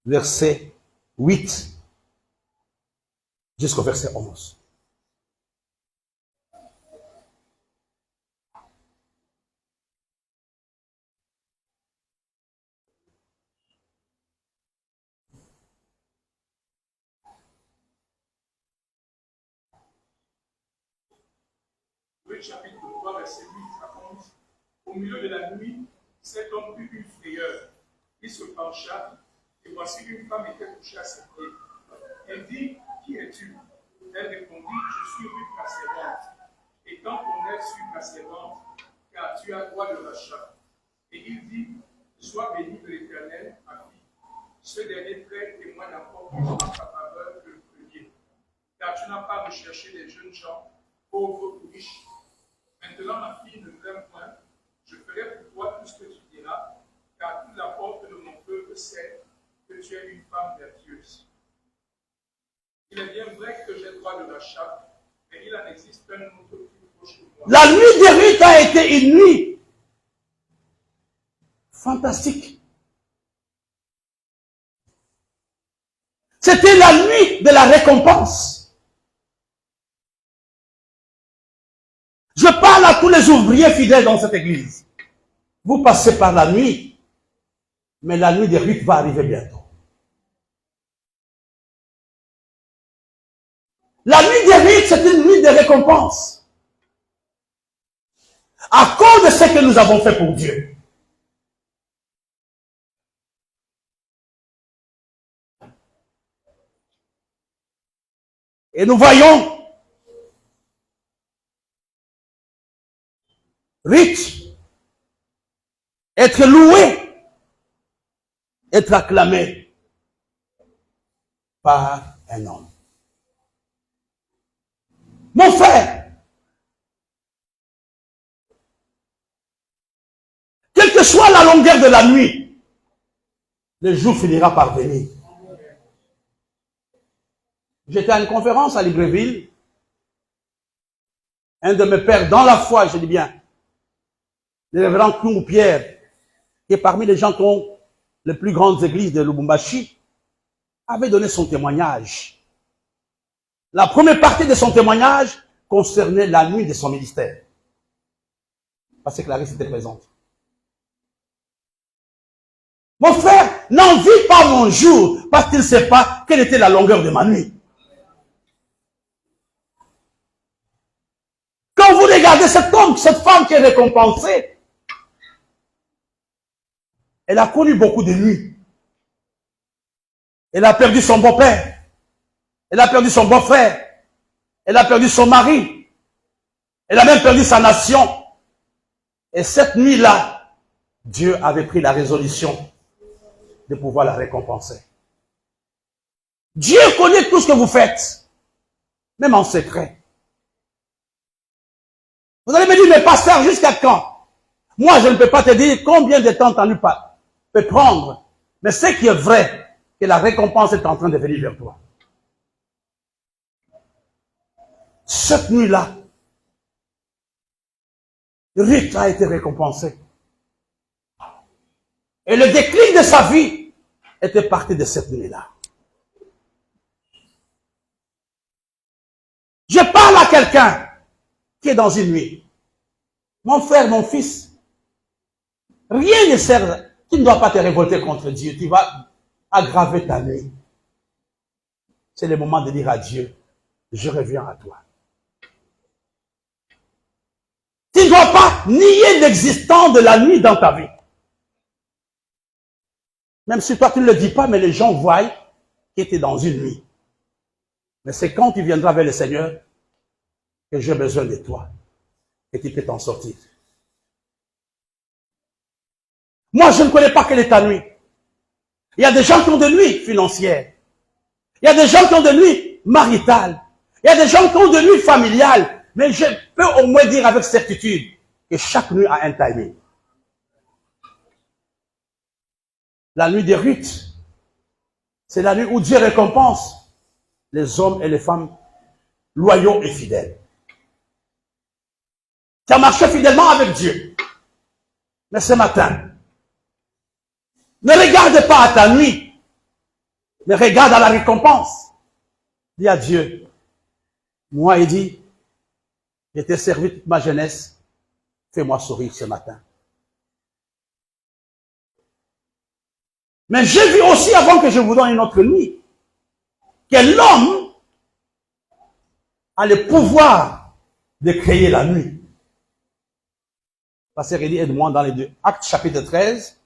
verset 8 jusqu'au verset 11. Luc chapitre 3, verset 8 à 11. Au milieu de la nuit, cet homme eut une frayeur. Il se pencha, et voici une femme était couchée à ses pieds. Elle dit, qui es-tu? Elle répondit, je suis Ruth ta servante. Et quand on est sur ta servante, car tu as droit de rachat. Et il dit, sois béni de l'Éternel, ma fille. Ce dernier trait témoigne encore plus en ta faveur que le premier. Car tu n'as pas recherché les jeunes gens, pauvres ou riches. Maintenant, ma fille, ne crains point, je ferai pour toi tout ce que tu diras, car toute la porte de mon peuple sait que tu es une femme vertueuse. Il est bien vrai que j'ai droit de rachat, mais il en existe un autre plus proche que moi. La nuit de Ruth a été une nuit fantastique. C'était la nuit de la récompense. Je parle à tous les ouvriers fidèles dans cette église. Vous passez par la nuit, mais la nuit des rites va arriver bientôt. La nuit des rites, c'est une nuit de récompense. À cause de ce que nous avons fait pour Dieu. Et nous voyons riche, être loué, être acclamé par un homme. Mon frère, quelle que soit la longueur de la nuit, le jour finira par venir. J'étais à une conférence à Libreville. Un de mes pères dans la foi, je dis bien, le révérend Koungou Pierre, qui est parmi les gens qui ont les plus grandes églises de Lubumbashi, avait donné son témoignage. La première partie de son témoignage concernait la nuit de son ministère. Parce que Clarisse était présente. Mon frère, n'envie pas mon jour parce qu'il ne sait pas quelle était la longueur de ma nuit. Quand vous regardez cet homme, cette femme qui est récompensée, elle a connu beaucoup de nuits. Elle a perdu son beau-père. Elle a perdu son beau-frère. Elle a perdu son mari. Elle a même perdu sa nation. Et cette nuit-là, Dieu avait pris la résolution de pouvoir la récompenser. Dieu connaît tout ce que vous faites, même en secret. Vous allez me dire, mais pasteur, jusqu'à quand? Moi, je ne peux pas te dire combien de temps tu peux prendre. Mais ce qui est vrai, que la récompense est en train de venir vers toi. Cette nuit-là, Ruth a été récompensée. Et le déclic de sa vie était parti de cette nuit-là. Je parle à quelqu'un qui est dans une nuit. Mon frère, mon fils, rien ne sert, tu ne dois pas te révolter contre Dieu. Tu vas aggraver ta nuit. C'est le moment de dire à Dieu, je reviens à toi. Tu ne dois pas nier l'existence de la nuit dans ta vie. Même si toi tu ne le dis pas, mais les gens voient que tu es dans une nuit. Mais c'est quand tu viendras vers le Seigneur que j'ai besoin de toi et tu peux t'en sortir. Moi, je ne connais pas quelle est ta nuit. Il y a des gens qui ont des nuits financières. Il y a des gens qui ont des nuits maritales. Il y a des gens qui ont des nuits familiales. Mais je peux au moins dire avec certitude que chaque nuit a un timing. La nuit de Ruth, c'est la nuit où Dieu récompense les hommes et les femmes loyaux et fidèles. Tu as marché fidèlement avec Dieu. Mais ce matin, ne regarde pas à ta nuit, mais regarde à la récompense. Dis à Dieu, moi, il dit, je t'ai servi toute ma jeunesse, fais-moi sourire ce matin. Mais j'ai vu aussi, avant que je vous donne une autre nuit, que l'homme a le pouvoir de créer la nuit. Pasteur Elie, aide-moi dans les deux. Actes chapitre 13,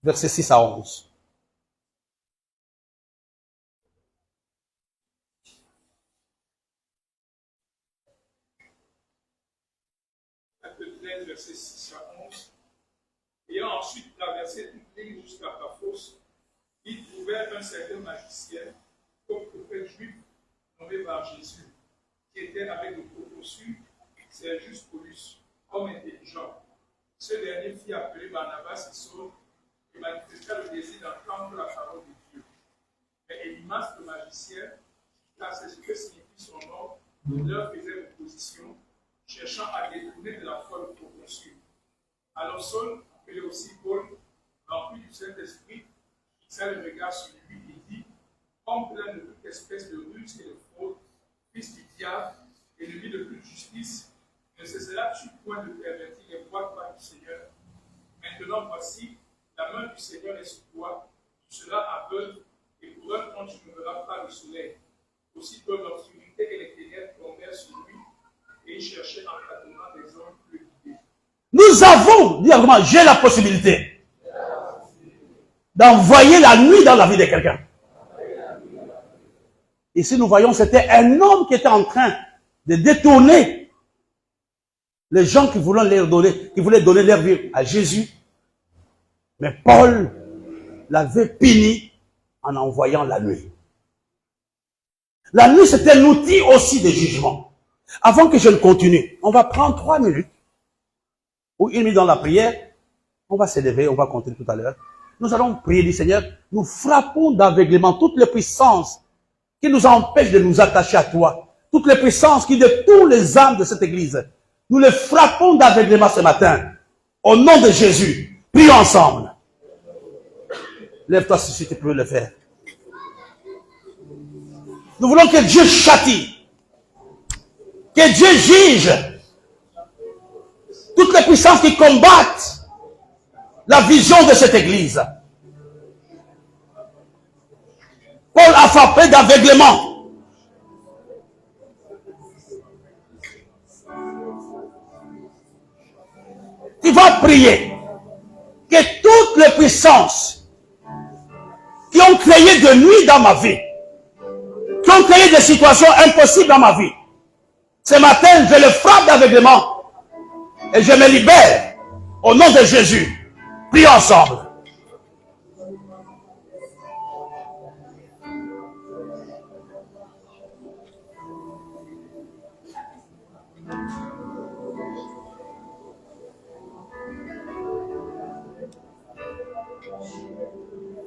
versets 6 à 11. Acte 13, versets 6 à 11. Ayant ensuite traversé toute l'île jusqu'à Paphos, ils trouvèrent un certain magicien, comme prophète juif, nommé par Jésus, qui était avec le proconsul Sergius Paulus, homme intelligent. Ce dernier fit appeler Barnabas et Saul et manifesta le désir d'entendre la parole de Dieu. Mais Élymas, le magicien, car c'est ce que signifie son nom, leur faisait opposition, cherchant à détourner de la foi le proconsul. Alors Saul, appelé aussi Paul, rempli du Saint-Esprit, fixa le regard sur lui et dit, homme plein de toute espèce de ruse et de fraude, fils du diable, ennemi de toute justice, ne cessa cela tue point de pervertir les voies du Seigneur. Maintenant, voici, la main du Seigneur est sur toi, tu seras aveugle, et pour un temps, tu ne verras pas le soleil. Aussitôt, l'obscurité et les ténèbres tombèrent sur lui, et il cherchait en tâtonnant des hommes plus guidés. Nous avons, dis argument, j'ai la possibilité d'envoyer la nuit dans la vie de quelqu'un. Ici, nous voyons, c'était un homme qui était en train de détourner les gens qui voulaient donner leur vie à Jésus. Mais Paul l'avait puni en envoyant la nuit. La nuit, c'est un outil aussi de jugement. Avant que je ne continue, on va prendre 3 minutes ou 1 minute dans la prière. On va s'élever, on va continuer tout à l'heure. Nous allons prier du Seigneur. Nous frappons d'aveuglement toutes les puissances qui nous empêchent de nous attacher à toi. Toutes les puissances qui détournent les âmes de cette église. Nous les frappons d'aveuglement ce matin. Au nom de Jésus, prions ensemble. Lève-toi si tu peux le faire. Nous voulons que Dieu châtie, que Dieu juge toutes les puissances qui combattent la vision de cette église. Paul a frappé d'aveuglement. Tu vas prier que toutes les puissances qui ont créé de nuit dans ma vie, qui ont créé des situations impossibles dans ma vie, ce matin, je le frappe d'aveuglement et je me libère au nom de Jésus. Prions ensemble.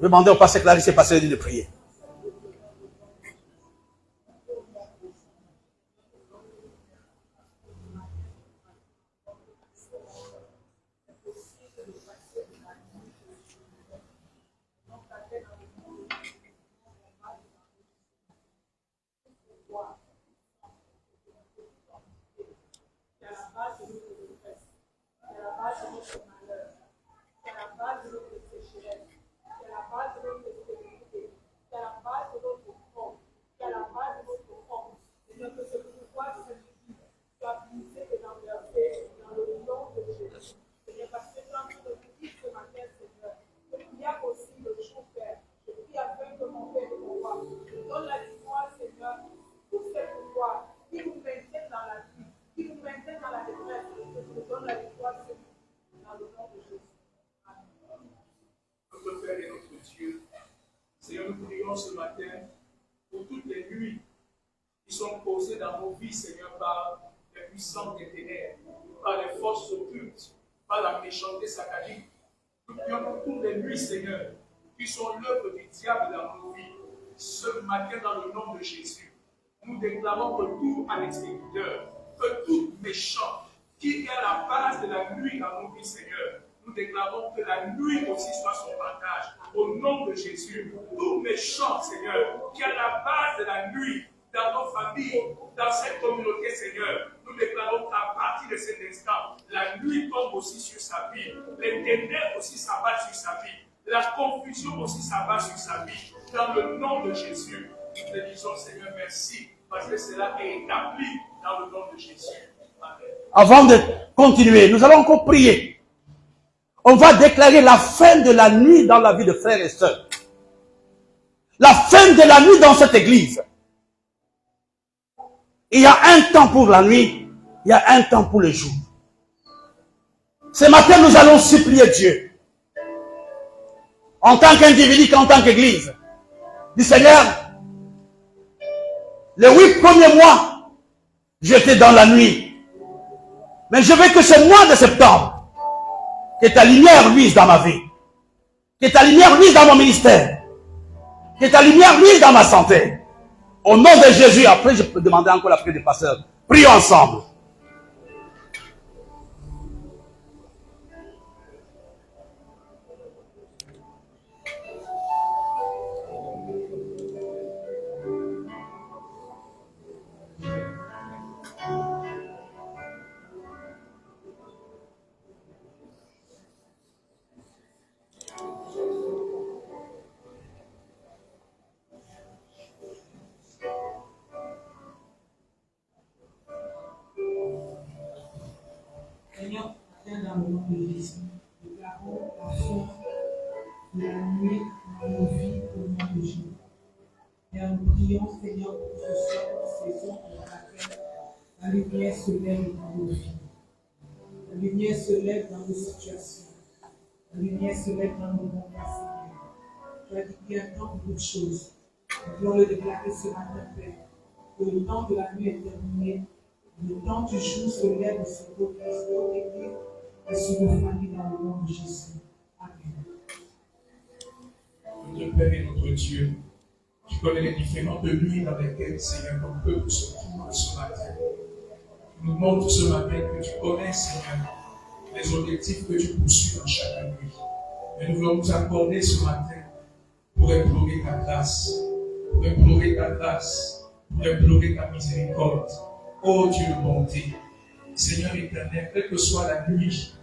Demandez au pasteur Clarisse et pasteur de prier. Seigneur, nous prions ce matin pour toutes les nuits qui sont posées dans nos vies, Seigneur, par les puissances des ténèbres, par les forces occultes, par la méchanceté satanique. Nous prions pour toutes les nuits, Seigneur, qui sont l'œuvre du diable dans nos vies. Ce matin, dans le nom de Jésus, nous déclarons que tout à l'exécuteur, que tout méchant qui est à la base de la nuit dans nos vies, Seigneur, nous déclarons que la nuit aussi soit son partage. Au nom de Jésus, tout méchant, Seigneur, qui est à la base de la nuit dans nos familles, dans cette communauté, Seigneur, nous déclarons qu'à partir de cet instant, la nuit tombe aussi sur sa vie, les ténèbres aussi s'abattent sur sa vie, la confusion aussi s'abat sur sa vie. Dans le nom de Jésus, nous te disons, Seigneur, merci, parce que cela est établi dans le nom de Jésus. Amen. Avant de continuer, nous allons encore prier. On va déclarer la fin de la nuit dans la vie de frères et sœurs. La fin de la nuit dans cette église. Il y a un temps pour la nuit, il y a un temps pour le jour. Ce matin, nous allons supplier Dieu. En tant qu'individu, en tant qu'église. Du Seigneur, les 8 premiers mois, j'étais dans la nuit. Mais je veux que ce mois de septembre, que ta lumière luise dans ma vie. Que ta lumière luise dans mon ministère. Que ta lumière luise dans ma santé. Au nom de Jésus, après je peux demander encore la prière des pasteurs. Prions ensemble. Viens dans le nom de Jésus. Déclarons la force de la nuit dans nos vies au nom de Jésus. Et nous prions, Seigneur, pour ce soir, une saison dans laquelle la lumière se lève dans nos vies. La lumière se lève dans nos situations. La lumière se lève dans nos moments, Seigneur. Tu as dit qu'il y a tant de beaucoup de choses. Nous voulons le déclarer ce matin, Père. Que le temps de la nuit est terminé. Le temps du jour se lève sur notre Église et sur nos familles dans le nom de Jésus. Amen. Notre Père et notre Dieu, tu connais les différentes nuits dans lesquelles, Seigneur, ton peuple se trouve ce matin. Tu nous montres ce matin que tu connais, Seigneur, les objectifs que tu poursuis dans chaque nuit. Mais nous voulons nous accorder ce matin pour implorer ta grâce, pour implorer ta grâce, pour implorer ta miséricorde. Ô Dieu de bonté, Seigneur éternel, quelle que soit la nuit,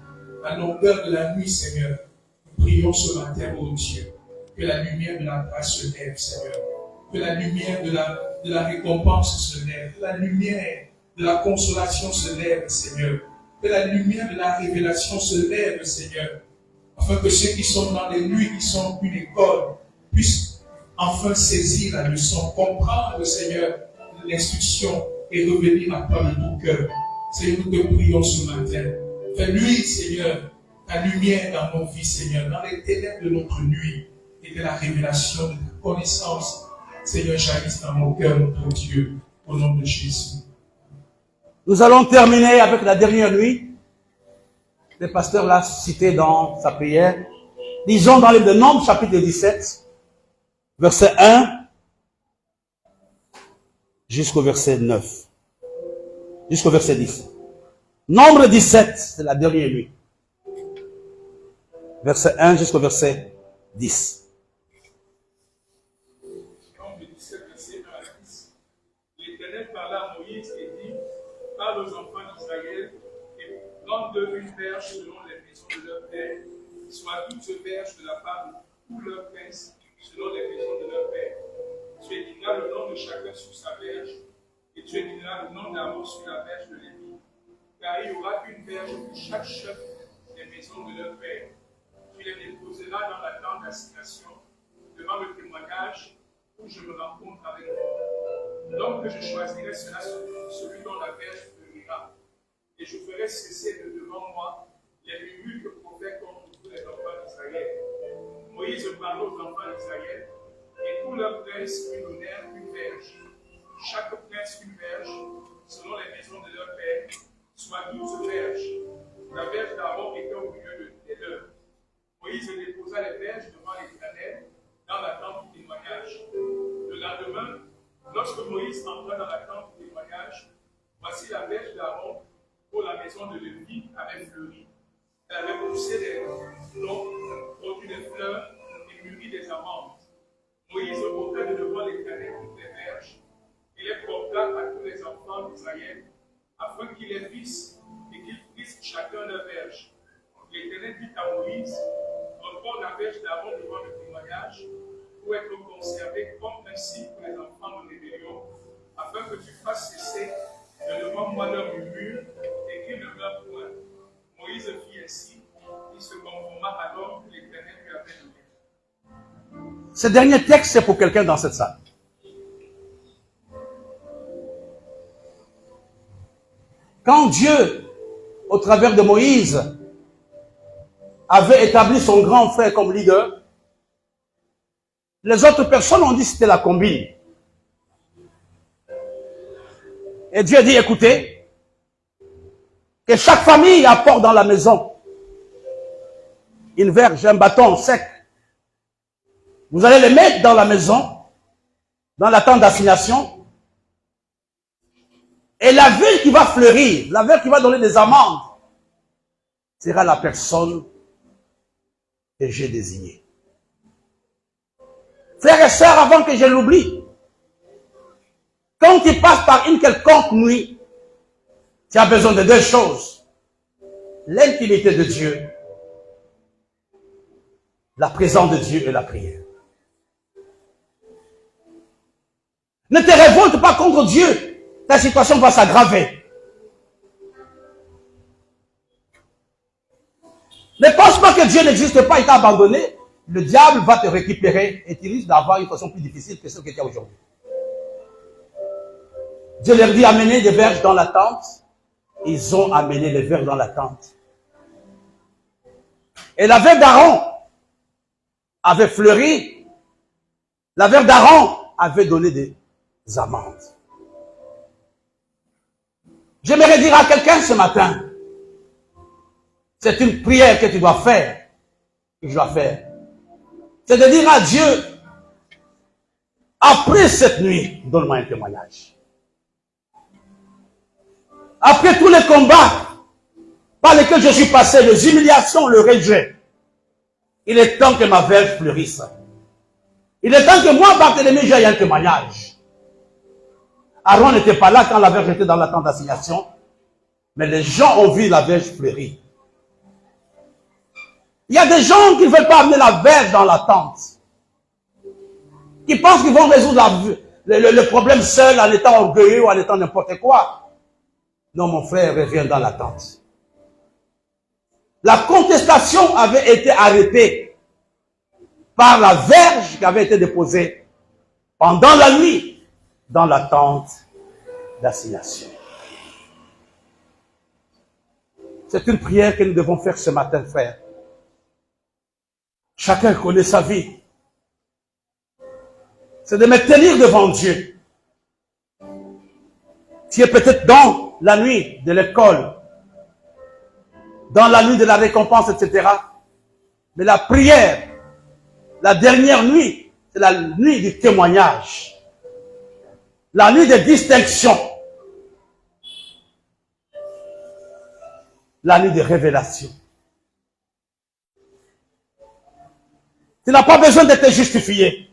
la longueur de la nuit, Seigneur, nous prions ce matin, ô Dieu, que la lumière de la grâce se lève, Seigneur, que la lumière de la récompense se lève, que la lumière de la consolation se lève, Seigneur, que la lumière de la révélation se lève, Seigneur, afin que ceux qui sont dans les nuits, qui sont une école, puissent enfin saisir la leçon, comprendre, Seigneur, l'instruction et revenir à toi de tout cœur. Seigneur, nous te prions ce matin. Fais-lui, Seigneur, ta lumière dans nos vies, Seigneur, dans les ténèbres de notre nuit, et que la révélation de ta connaissance, Seigneur, jaillisse dans nos cœurs, notre Dieu, au nom de Jésus. Nous allons terminer avec la dernière nuit. Le pasteur l'a cité dans sa prière. Disons dans le livre de Nombres, chapitre 17, verset 1 jusqu'au verset 9. Jusqu'au verset 10. Nombre 17, c'est la dernière nuit. Verset 1 jusqu'au verset 10. Nombre 17, verset 1 à 10. L'Éternel parla à Moïse et dit, parle aux enfants d'Israël et prends d'eux une verge selon les maisons de leur père, soit 12 verges de la part de tous leurs princes selon les maisons de leur père. Tu écriras le nom de chacun sur sa verge, et tu écriras le nom d'Aaron sur la verge de Lévi. Car il y aura une verge pour chaque chef des maisons de leur père. Tu les déposeras dans la tente d'assignation, devant le témoignage où je me rencontre avec toi. L'homme que je choisirai sera celui dont la verge fleurira. Et je ferai cesser de devant moi les murmures que profèrent contre tous les enfants d'Israël. Moïse parla aux enfants d'Israël, et tous leurs princes lui donnèrent une verge. Chaque prince une verge, selon les maisons de leur père, soit 12 verges. La verge d'Aaron était au milieu des leurs. Moïse déposa les verges devant l'Éternel dans la tente du témoignage. Le lendemain, lorsque Moïse entra dans la tente du témoignage, voici la verge d'Aaron pour la maison de Lévi avait fleuri. Elle avait poussé des blonds, produit des fleurs et mûri des amandes. Moïse ôta de devant l'Éternel toutes les verges et les porta à tous les enfants d'Israël, afin qu'ils les vissent et qu'ils prissent chacun leur verge. L'Éternel dit à Moïse, reprends la verge d'Aaron devant le témoignage, pour être conservé comme ainsi pour les enfants de rébellion, afin que tu fasses cesser de devant moi leur murmure et qu'ils ne meurent point. Moïse fit ainsi, il se conforma à l'ordre que l'Éternel lui avait donné. Ce dernier texte, c'est pour quelqu'un dans cette salle. Quand Dieu, au travers de Moïse, avait établi son grand frère comme leader, les autres personnes ont dit que c'était la combine. Et Dieu a dit, écoutez, que chaque famille apporte dans la maison une verge, un bâton sec. Vous allez les mettre dans la maison, dans la tente d'assignation. Et la ville qui va fleurir, la ville qui va donner des amandes, sera la personne que j'ai désignée. Frères et sœurs, avant que je l'oublie, quand tu passes par une quelconque nuit, tu as besoin de deux choses. L'intimité de Dieu, la présence de Dieu et la prière. Ne te révolte pas contre Dieu. Ta situation va s'aggraver. Ne pense pas que Dieu n'existe pas, il t'a abandonné. Le diable va te récupérer et tu risques d'avoir une façon plus difficile que celle que tu as aujourd'hui. Dieu leur dit amenez des verges dans la tente. Ils ont amené les verges dans la tente. Et la verge d'Aaron avait fleuri. La verge d'Aaron avait donné des amandes. J'aimerais dire à quelqu'un ce matin, c'est une prière que tu dois faire, que je dois faire. C'est de dire à Dieu, après cette nuit, donne-moi un témoignage. Après tous les combats par lesquels je suis passé, les humiliations, le rejet, il est temps que ma verge fleurisse. Il est temps que moi, Barthélemy, j'aille un témoignage. Aaron n'était pas là quand la verge était dans la tente d'assignation, mais les gens ont vu la verge fleurir. Il y a des gens qui ne veulent pas amener la verge dans la tente, qui pensent qu'ils vont résoudre le problème seul en étant orgueilleux ou en étant n'importe quoi. Non, mon frère, reviens dans la tente. La contestation avait été arrêtée par la verge qui avait été déposée pendant la nuit dans la tente d'assignation. C'est une prière que nous devons faire ce matin, frère. Chacun connaît sa vie. C'est de me tenir devant Dieu. Tu es peut-être dans la nuit de l'école, dans la nuit de la récompense, etc. Mais la prière, la dernière nuit, c'est la nuit du témoignage. La nuit des distinctions. La nuit des révélations. Tu n'as pas besoin de te justifier.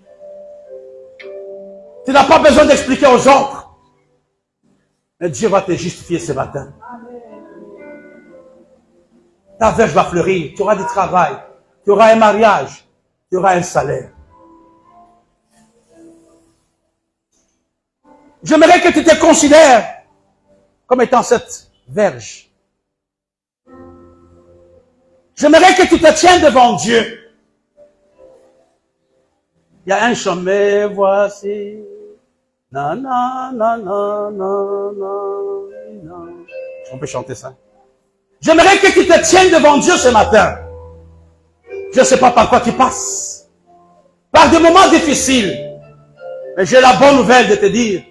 Tu n'as pas besoin d'expliquer aux autres. Mais Dieu va te justifier ce matin. Ta verge va fleurir. Tu auras du travail. Tu auras un mariage. Tu auras un salaire. J'aimerais que tu te considères comme étant cette verge. J'aimerais que tu te tiennes devant Dieu. Il y a un chemin, voici. Na, na, na, na, na, na, na. On peut chanter ça. J'aimerais que tu te tiennes devant Dieu ce matin. Je ne sais pas par quoi tu passes. Par des moments difficiles. Mais j'ai la bonne nouvelle de te dire.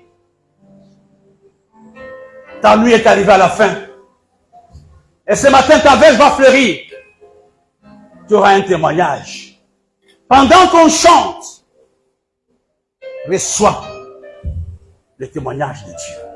Ta nuit est arrivée à la fin. Et ce matin, ta verge va fleurir. Tu auras un témoignage. Pendant qu'on chante, reçois le témoignage de Dieu.